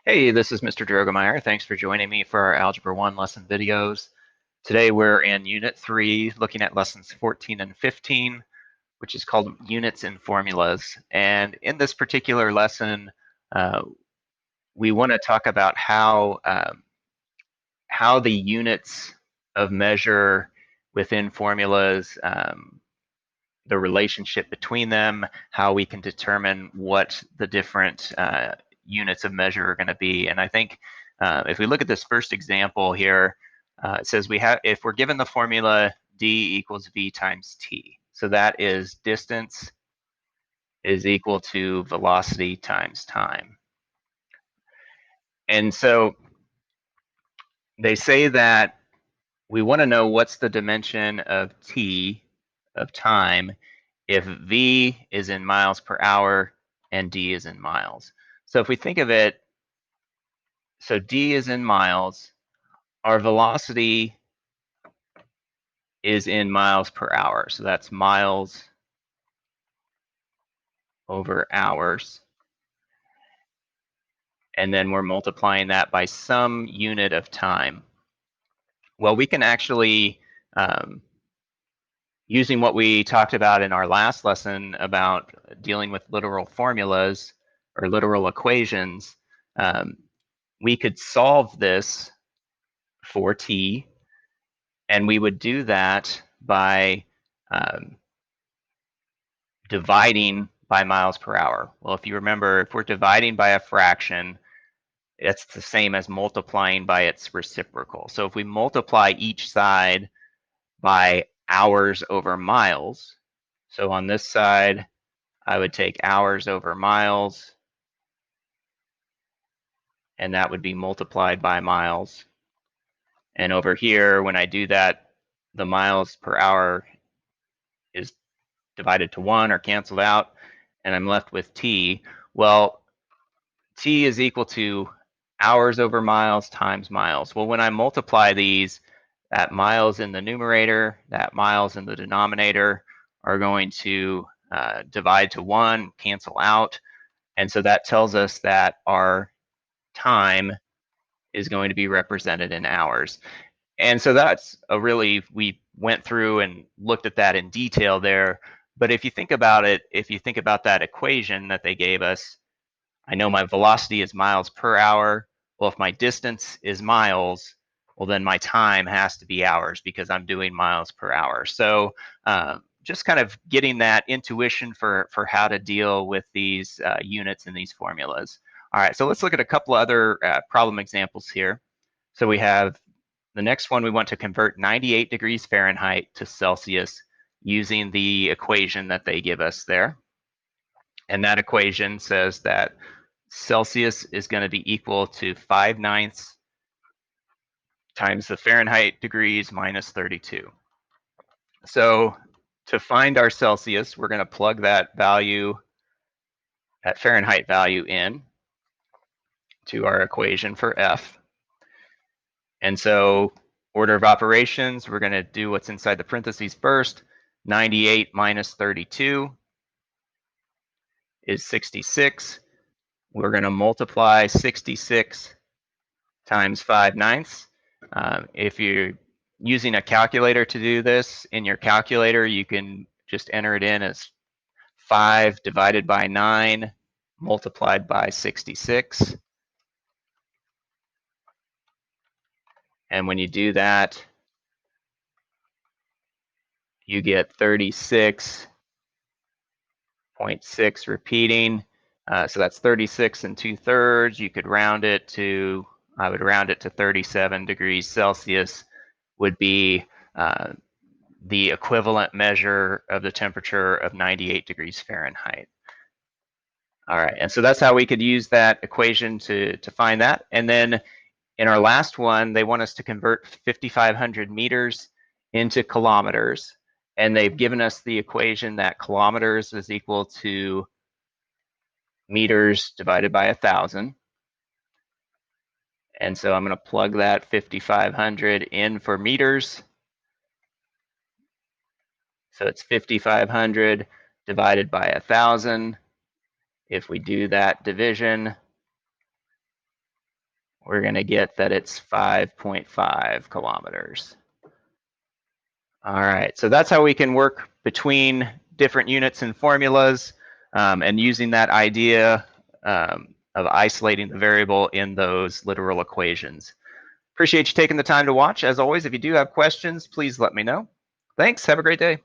Hey, this is Mr. Drogemeyer. Thanks for joining me for our Algebra 1 lesson videos. Today we're in Unit 3, looking at lessons 14 and 15, which is called Units and Formulas. And in this particular lesson, we want to talk about how the units of measure within formulas, the relationship between them, how we can determine what the different units of measure are going to be. And I think if we look at this first example here, it says if we're given the formula d equals v times t. So that is distance is equal to velocity times time. And so they say that we want to know what's the dimension of t, of time, if v is in miles per hour and d is in miles. So if we think of it, so d is in miles, our velocity is in miles per hour. So that's miles over hours. And then we're multiplying that by some unit of time. Well, we can actually, using what we talked about in our last lesson about dealing with literal formulas or literal equations, we could solve this for t, and we would do that by dividing by miles per hour. Well, if you remember, if we're dividing by a fraction, it's the same as multiplying by its reciprocal. So if we multiply each side by hours over miles, so on this side, I would take hours over miles, and that would be multiplied by miles. And over here, when I do that, the miles per hour is divided to 1 or canceled out, and I'm left with t. Well, t is equal to hours over miles times miles. Well, when I multiply these, that miles in the numerator, that miles in the denominator are going to divide to 1, cancel out. And so that tells us that our time is going to be represented in hours. And so that's we went through and looked at that in detail there. But if you think about it, if you think about that equation that they gave us, I know my velocity is miles per hour. Well, if my distance is miles, well, then my time has to be hours because I'm doing miles per hour. So just kind of getting that intuition for how to deal with these units and these formulas. All right, so let's look at a couple other problem examples here. So we have the next one, we want to convert 98 degrees Fahrenheit to Celsius using the equation that they give us there. And that equation says that Celsius is going to be equal to 5/9 times the Fahrenheit degrees minus 32. So to find our Celsius, we're going to plug that value, that Fahrenheit value in to our equation for F. And so order of operations, we're going to do what's inside the parentheses first. 98 minus 32 is 66. We're going to multiply 66 times 5/9. If you're using a calculator to do this, in your calculator, you can just enter it in as 5 divided by 9 multiplied by 66. And when you do that, you get 36.6 repeating. So that's 36 2/3. You could round it to, I would round it to 37 degrees Celsius would be the equivalent measure of the temperature of 98 degrees Fahrenheit. All right, and so that's how we could use that equation to find that. And then in our last one, they want us to convert 5,500 meters into kilometers. And they've given us the equation that kilometers is equal to meters divided by 1,000. And so I'm going to plug that 5,500 in for meters. So it's 5,500 divided by 1,000. If we do that division, we're going to get that it's 5.5 kilometers. All right, so that's how we can work between different units and formulas, and using that idea of isolating the variable in those literal equations. Appreciate you taking the time to watch. As always, if you do have questions, please let me know. Thanks, have a great day.